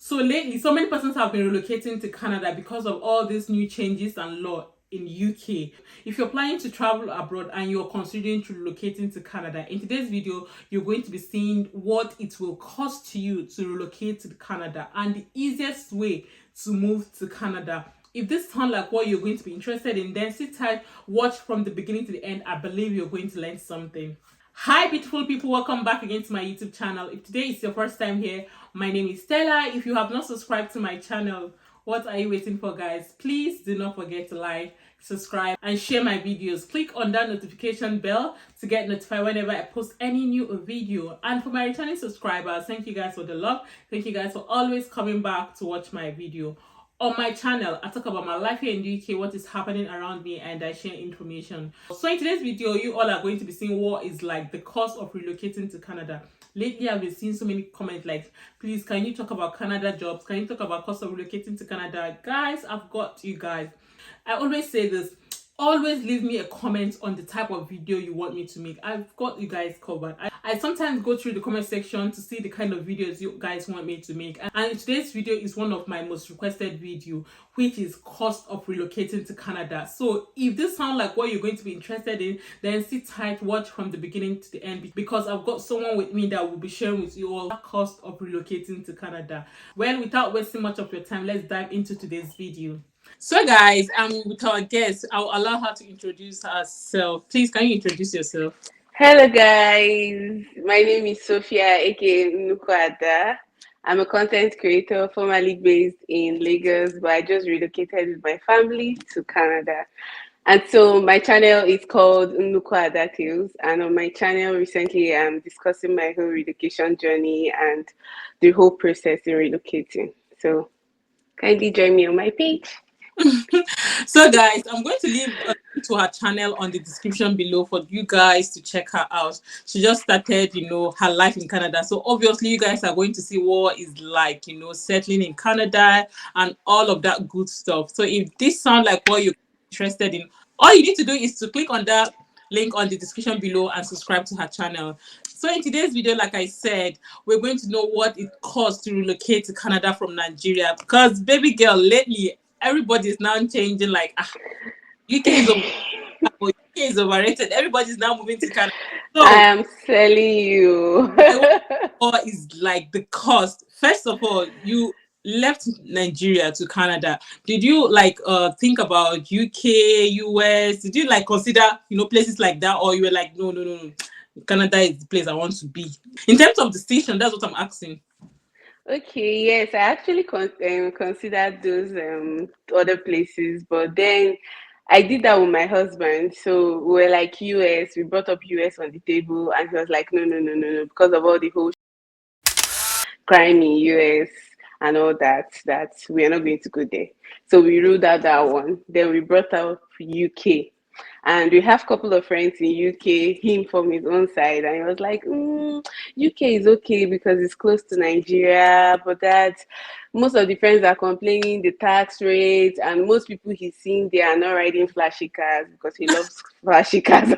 So lately, so many persons have been relocating to Canada because of all these new changes and law in UK. If you're planning to travel abroad and you're considering to relocating to Canada, in today's video, you're going to be seeing what it will cost you to relocate to Canada and the easiest way to move to Canada. If this sounds like what you're going to be interested in, then sit tight, watch from the beginning to the end. I believe you're going to learn something. Hi beautiful people, welcome back again to my YouTube channel. If today is your first time here, my name is Stella. If you have not subscribed to my channel, what are you waiting for, guys? Please do not forget to like, subscribe and share my videos. Click on that notification bell to get notified whenever I post any new video. And for my returning subscribers, thank you guys for the love. Thank you guys for always coming back to watch my video. On my channel, I talk about my life here in the UK, what is happening around me, and I share information. So in today's video, you all are going to be seeing what is like the cost of relocating to Canada. Lately, I've been seeing so many comments like, please, can you talk about Canada jobs? Can you talk about cost of relocating to Canada? Guys, I've got you guys. I always say this. Always leave me a comment on the type of video you want me to make. I've got you guys covered. I sometimes go through the comment section to see the kind of videos you guys want me to make. And today's video is one of my most requested video, which is cost of relocating to Canada. So if this sounds like what you're going to be interested in, then sit tight, watch from the beginning to the end, because I've got someone with me that will be sharing with you all the cost of relocating to Canada. Well, without wasting much of your time, let's dive into today's video. So guys, with our guest, I'll allow her to introduce herself. Please, can you introduce yourself? Hello guys, my name is Sophia aka Nukwada. I'm a content creator formerly based in Lagos, but I just relocated with my family to Canada. And so my channel is called Nukwada Tales, and on my channel recently I'm discussing my whole relocation journey and the whole process in relocating. So kindly join me on my page. So guys, I'm going to leave a link to her channel on the description below for you guys to check her out. She just started, her life in Canada. So obviously you guys are going to see what it's like, settling in Canada and all of that good stuff. So if this sounds like what you're interested in, all you need to do is to click on that link on the description below and subscribe to her channel. So in today's video, like I said, we're going to know what it costs to relocate to Canada from Nigeria, because baby girl, lately everybody is now changing, like UK is overrated. Everybody's now moving to Canada. So I am telling you. what is like the cost? First of all, you left Nigeria to Canada. Did you think about UK, US? Did you consider places like that, or you were like, no, Canada is the place I want to be? In terms of decision, that's what I'm asking. Okay, yes, I actually considered those other places, but then I did that with my husband. So we were like US, we brought up US on the table, and he was like, no, because of all the whole crime in US and all that we are not going to go there. So we ruled out that one. Then we brought up UK. And we have a couple of friends in UK, him from his own side, and he was like, UK is okay because it's close to Nigeria, but that most of the friends are complaining the tax rate, and most people he's seen they are not riding flashy cars because he loves flashy cars.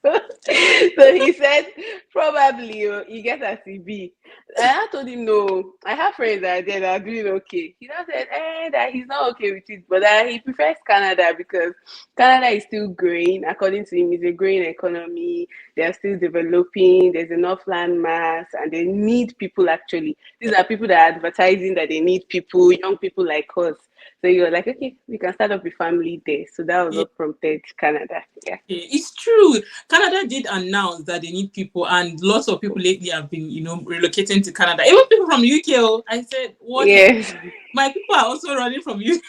So he said, probably you get a CB. And I told him, no, I have friends that are there that are doing okay. He just said, that he's not okay with it, but that he prefers Canada because Canada is still growing. According to him, it's a growing economy. They are still developing. There's enough land mass, and they need people actually. These are people that are advertising that they need people, young people like us. So you're like, okay, we can start up a family there. So that was what prompted Canada. Yeah. It's true. Canada did announce that they need people, and lots of people lately have been, relocating to Canada. Even people from UK. I said, what? Yes. My people are also running from UK.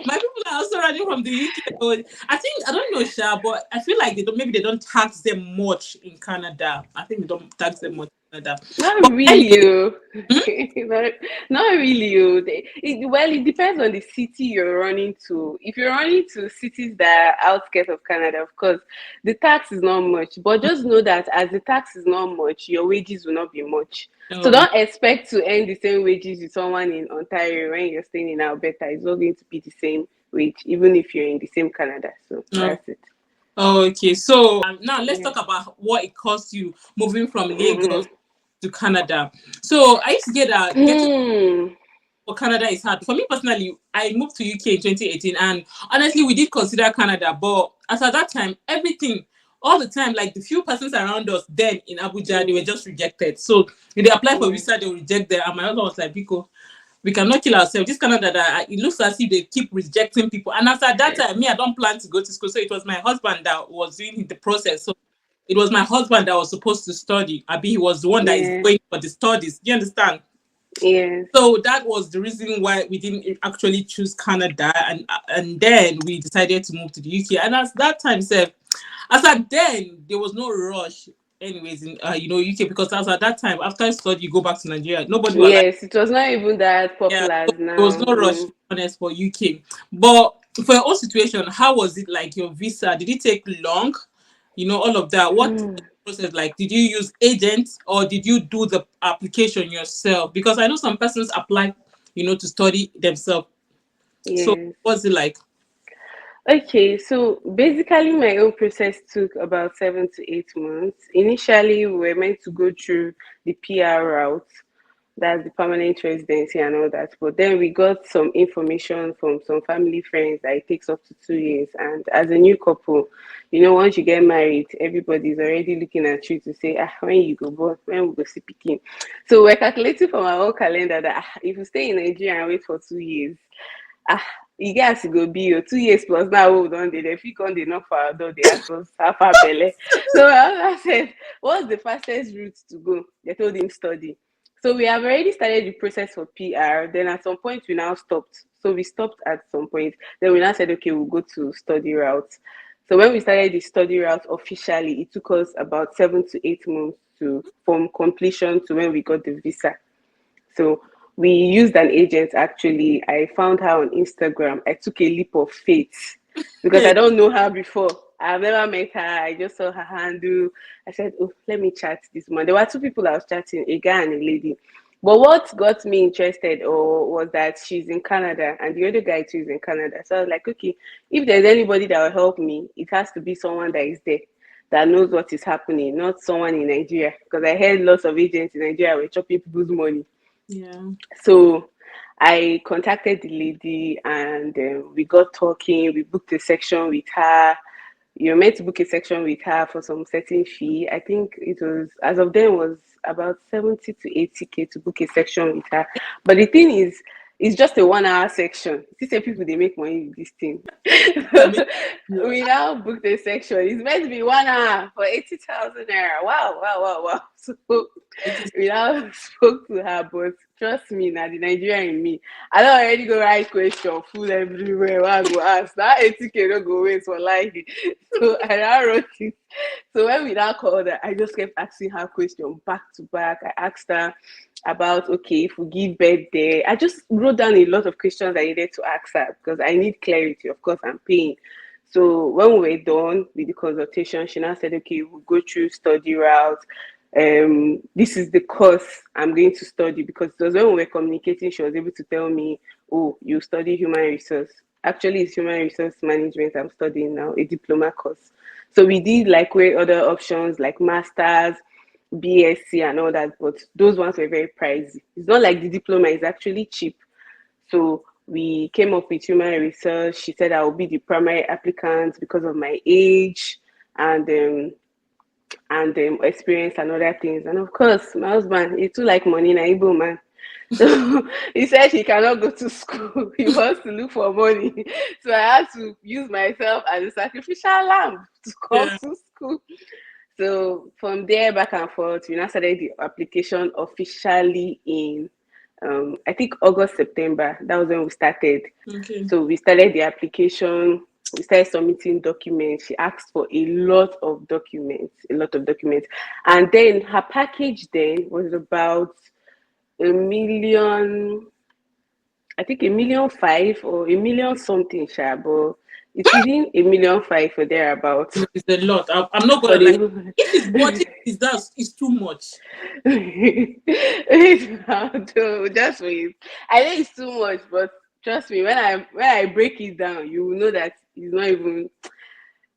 My people are also running from the UK. I don't know, Sha, but I feel like maybe they don't tax them much in Canada. I think they don't tax them much in Canada. Not really, not really. It depends on the city you're running to. If you're running to cities that are outskirts of Canada, of course, the tax is not much. But just know that as the tax is not much, your wages will not be much. So don't expect to earn the same wages with someone in Ontario when you're staying in Alberta. It's not going to be the same wage, even if you're in the same Canada. So that's it. Okay, so now let's talk about what it costs you moving from Lagos to Canada. So I used to get getting Hmm. for Canada is hard. For me personally, I moved to UK in 2018, and honestly, we did consider Canada, but as at that time, everything, all the time, like the few persons around us then in Abuja, they were Mm, just rejected. So if they apply for yeah. visa, they will reject them. And my husband was like, Biko, we cannot kill ourselves. This Canada, that it looks as if they keep rejecting people. And as at that time, me, I don't plan to go to school. So it was my husband that was doing the process. So it was my husband that was supposed to study. Abi, he was the one that is Yeah. going for the studies. Do you understand? Yes. So that was the reason why we didn't actually choose Canada, and then we decided to move to the UK. And as that time said, as at then there was no rush, anyways, in UK, because as at that time after study you go back to Nigeria. Nobody was like, Yes. It was not even that yeah, popular so as there was now. no rush, to Mm. be honest, for UK. But for your own situation, how was it like your visa? Did it take long? All of that. What was the process like? Did you use agents or did you do the application yourself? Because I know some persons apply, to study themselves. So Yes. what's it like? Okay, so basically my own process took about 7 to 8 months. Initially, we were meant to go through the PR route, that's the permanent residency and all that. But then we got some information from some family friends that it takes up to 2 years. And as a new couple, once you get married, everybody's already looking at you to say, when you go born, when we go see picking. So we're calculating from our own calendar that if you stay in Nigeria and wait for 2 years, ah e get as e go be 2 years plus now wey we don dey there fit come dey knock for our door dey ask us how far belle. So my husband said, what's the fastest route to go? They told him study. So we have already started the process for PR. Then at some point we now stopped. So we stopped at some point. Then we now said, okay, we'll go to study route. So when we started the study route officially, it took us about 7 to 8 months to from completion to when we got the visa. So we used an agent actually. I found her on Instagram. I took a leap of faith because I Hey, don't know her before. I've never met her. I just saw her handle. I said, oh, let me chat this woman. There were two people I was chatting, a guy and a lady. But what got me interested was that she's in Canada and the other guy too is in Canada. So I was like, okay, if there's anybody that will help me, it has to be someone that is there, that knows what is happening, not someone in Nigeria. Because I heard lots of agents in Nigeria were chopping people's money. yeah. So I contacted the lady and we got talking. We booked a section with her. You're meant to book a section with her for some certain fee. I think it was, as of then, was about 70 to 80K to book a section with her. But the thing is, it's just a 1 hour section. See, say people they make money with this thing. I mean, yeah. We now booked a section. It's meant to be 1 hour for 80,000 naira. Wow, wow, wow, wow. So It is, we now spoke to her, but trust me, now the Nigerian in me, I don't already go write question full everywhere. I go ask that 80K don't go wait for life. So I now wrote it. So when we now called her, I just kept asking her question back to back. I asked her about, okay, if we give birth there. I just wrote down a lot of questions I needed to ask her because I need clarity. Of course, I'm paying. So when we were done with the consultation, she now said, okay, we'll go through study route. This is the course I'm going to study, because it was when we were communicating, she was able to tell me, oh, you study human resource. Actually, it's human resource management I'm studying now, a diploma course. So we did like weigh other options like masters, BSc and all that, but those ones were very pricey. It's not like the diploma is actually cheap. So we came up with human research. She said I will be the primary applicant because of my age and experience and other things. And of course, my husband, he too like money, na Igbo man. So he said he cannot go to school. He wants to look for money. So I had to use myself as a sacrificial lamb to come yeah. to school. So from there, back and forth, we now started the application officially in, I think August, September. That was when we started. Okay. So we started the application. We started submitting documents. She asked for a lot of documents. And then her package then was about a million, I think 1,500,000 or 1,000,000 something, sha, but it's within 1,500,000 for thereabouts. It's a lot. I'm not For gonna lie. the If his budget is that, it's too much. it's not, though, just wait. I know it's too much, but trust me, when I break it down, you will know that it's not even.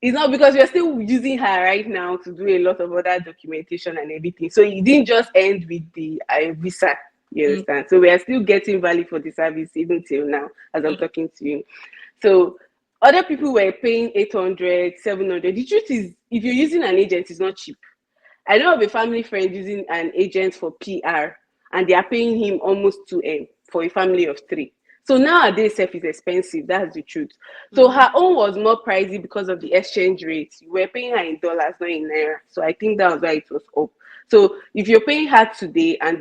It's not because we're still using her right now to do a lot of other documentation and everything. So it didn't just end with the visa. You Mm, understand? So we are still getting value for the service even till now, as I'm mm, talking to you. So other people were paying 800, 700. The truth is, if you're using an agent, it's not cheap. I know of a family friend using an agent for PR, and they are paying him almost 2M for a family of three. So nowadays, self is expensive. That's the truth. So mm. her own was more pricey because of the exchange rate. You were paying her in dollars, not in naira. So I think that was why it was up. So if you're paying her today and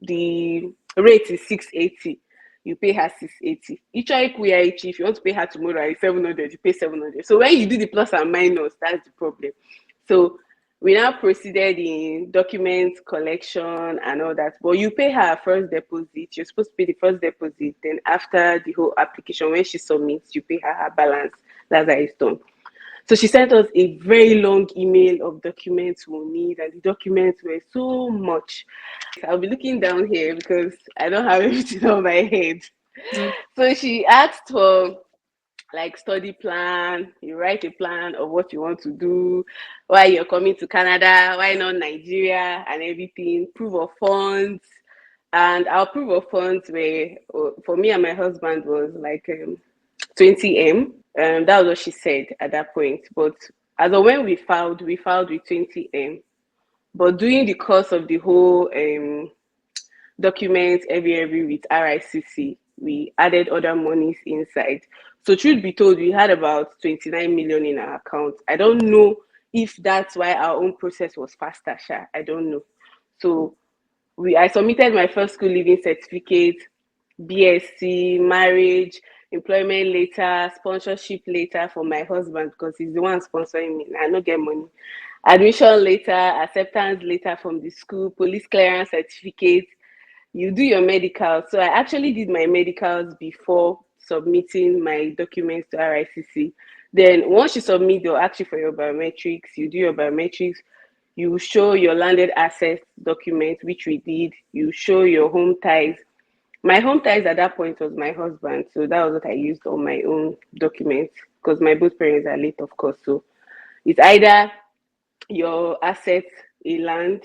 the rate is 680, you pay her 680. Each if you want to pay her tomorrow it's 700, you pay 700. So when you do the plus and minus, that's the problem. So we now proceeded in document collection and all that. But you pay her first deposit. You're supposed to pay the first deposit. Then after the whole application, when she submits, you pay her balance. That's how it's done. So she sent us a very long email of documents we'll need, and the documents were so much. I'll be looking down here because I don't have everything on my head. Mm. So she asked for like study plan. You write a plan of what you want to do, why you're coming to Canada, why not Nigeria, and everything. Proof of funds. And our proof of funds were, for me and my husband, was like 20M. That was what she said at that point. But as of when we filed with 20M. But during the course of the whole documents every with RICC, we added other monies inside. So truth be told, we had about 29 million in our account. I don't know if that's why our own process was faster, Sha. I don't know. So I submitted my first school living certificate, BSc, marriage, employment letter, sponsorship letter for my husband because he's the one sponsoring me. I don't get money. Admission letter, acceptance letter from the school, police clearance certificate. You do your medical. So I actually did my medicals before submitting my documents to RICC. Then once you submit, they'll ask you for your biometrics. You do your biometrics. You show your landed assets document, which we did. You show your home ties. My home ties at that point was my husband. So that was what I used on my own documents because my both parents are late, of course. So it's either your assets, a land,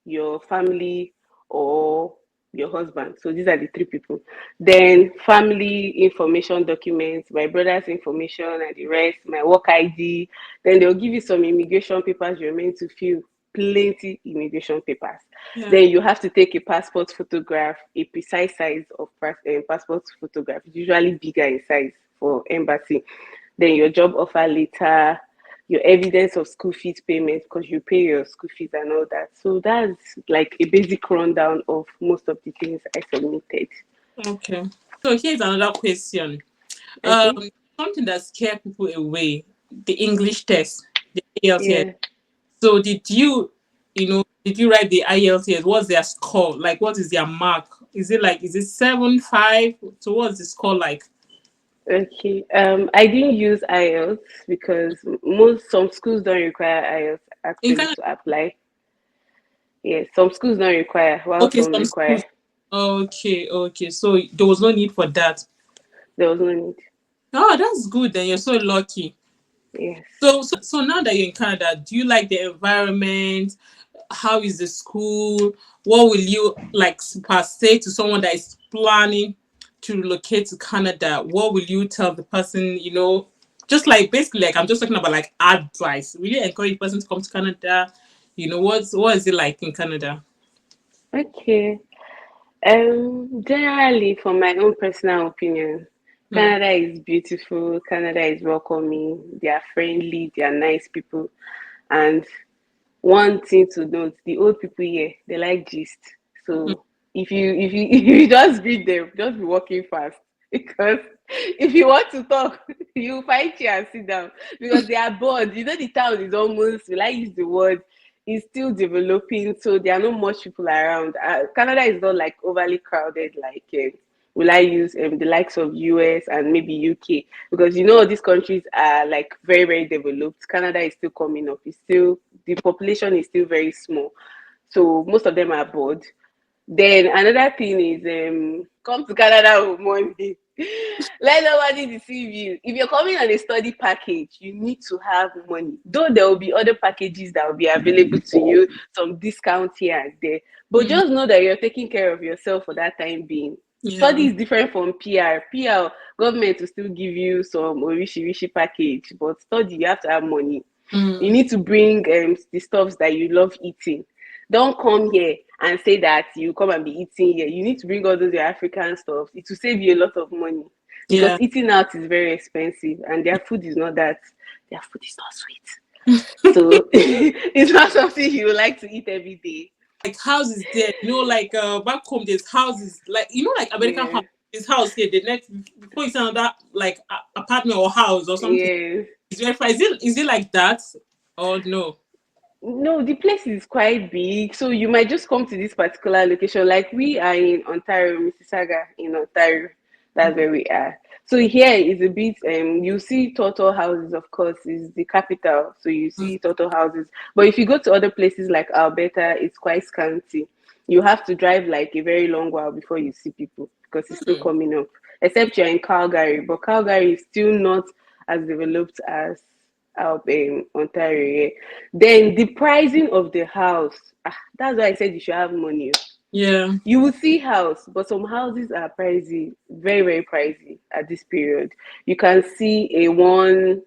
your family, or your husband. So these are the three people. Then family information documents, my brother's information and the rest, my work ID. Then they'll give you some immigration papers you're meant to fill, plenty immigration papers. Yeah. Then you have to take a passport photograph, a precise size of passport photograph. It's usually bigger in size for embassy. Then your job offer letter, your evidence of school fees payment because you pay your school fees and all that. So that's like a basic rundown of most of the things I submitted. Okay. So here's another question. Okay. Something that scared people away, the English test, the IELTS. Yeah. So did you write the IELTS? What's their score? Like, what is their mark? Is it 7.5? So what's the score like? Okay. I didn't use IELTS because some schools don't require IELTS In actually Canada, to apply. Yeah, some schools don't require, while okay, some some schools. require. Okay. So there was no need for that. There was no need. Oh, that's good. Then you're so lucky. Yes. So now that you're in Canada, do you like the environment? How is the school? What will you like per se to someone that is planning to relocate to Canada? What will you tell the person? Just like basically like I'm just talking about like advice. Will you encourage the person to come to Canada? What is it like in Canada? Okay. Generally, from my own personal opinion, Hmm. Canada is beautiful. Canada is welcoming. They are friendly. They are nice people. And one thing to note, the old people here, they like gist. Hmm. So if you if you just greet them, just be walking fast. Because if you want to talk, you find chair and sit down because they are bored. You know the town is almost, will I use the word, is still developing, so there are not much people around. Canada is not like overly crowded like will I use the likes of US and maybe UK, because these countries are like very very developed. Canada is still coming up. It's still, the population is still very small, so most of them are bored. Then another thing is come to Canada with money. Let nobody deceive you. If you're coming on a study package, you need to have money. Though there will be other packages that will be available to you, some discounts here and there. But just know that you're taking care of yourself for that time being. Yeah. Study is different from PR. PR, government will still give you some orishi package, but study, you have to have money. You need to bring the stuffs that you love eating. Don't come here and say that you come and be eating here. You need to bring all those your African stuff. It will save you a lot of money because Yeah. eating out is very expensive and their food is not that. Their food is not sweet. So it's not something you like to eat every day. Like houses there, like back home there's houses like like American Yeah. house. This house here, the next before you send that like apartment or house or something. Yes. It's very far. Is it like that or no? No, the place is quite big, so you might just come to this particular location. Like we are in Ontario, Mississauga in Ontario. That's where we are. So here is a bit you see total houses, of course, is the capital. So you see total houses. But if you go to other places like Alberta, it's quite scanty. You have to drive like a very long while before you see people because it's still coming up. Except you're in Calgary, but Calgary is still not as developed as Ontario. Yeah. Then the pricing of the house, that's why I said you should have money. Yeah. You will see house, but some houses are pricey, very, very pricey at this period. You can see a one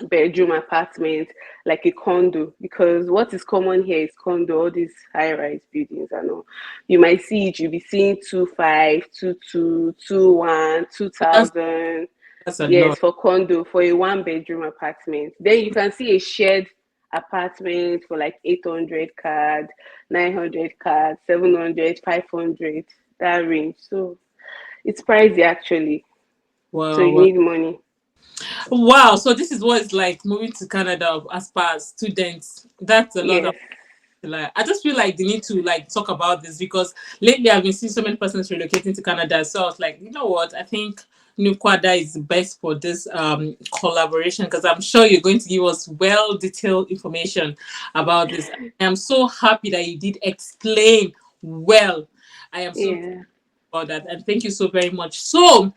bedroom apartment, like a condo, because what is common here is condo, all these high-rise buildings and all. You might see it, you'll be seeing 2.5, 2.2, 2.1, That's 2,000. that's a Yes, lot. for condo, for a one bedroom apartment. Then you can see a shared apartment for like 800 card, 900 card, 700, 500, that range. So it's pricey actually. So Wow, you wow. need money. Wow. So this is what it's like moving to Canada as far as students. That's a lot of Yes, like I just feel like they need to like talk about this because lately I've been seeing so many persons relocating to Canada. So I was like, you know what? I think New Quada is best for this collaboration because I'm sure you're going to give us well detailed information about this. I am so happy that you did explain well. I am so yeah, about that and thank you so very much. So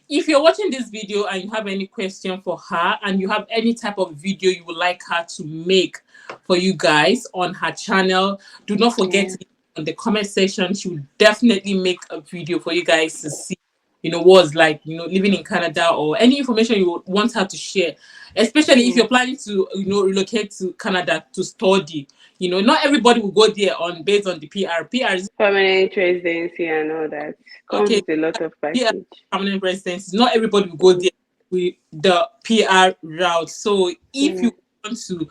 if you're watching this video and you have any question for her and you have any type of video you would like her to make for you guys on her channel, do not forget yeah, to in the comment section. She will definitely make a video for you guys to see, what's like, living in Canada or any information you would want her to share, especially if yeah. you're planning to, relocate to Canada to study. Not everybody will go there on based on the PR. PR is Permanent residency and all that comes okay. with a lot of PR package. permanent residence. Not everybody will go there with the PR route. So if Yeah, you want to,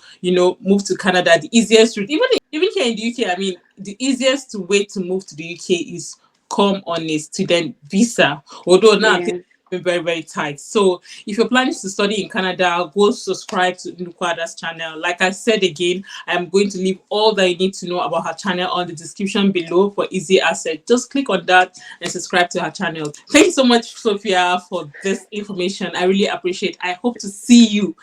move to Canada, the easiest route, even here in the UK, I mean, the easiest way to move to the UK is come on a student visa. Although now things yeah. are very, very tight. So if you're planning to study in Canada, go subscribe to Nukwada's channel. Like I said again, I'm going to leave all that you need to know about her channel on the description below for easy access. Just click on that and subscribe to her channel. Thank you so much, Sophia, for this information. I really appreciate it. I hope to see you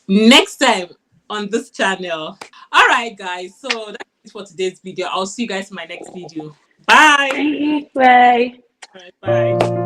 next time on this channel. All right, guys. So that's it for today's video. I'll see you guys in my next video. Bye. Bye. All right, bye.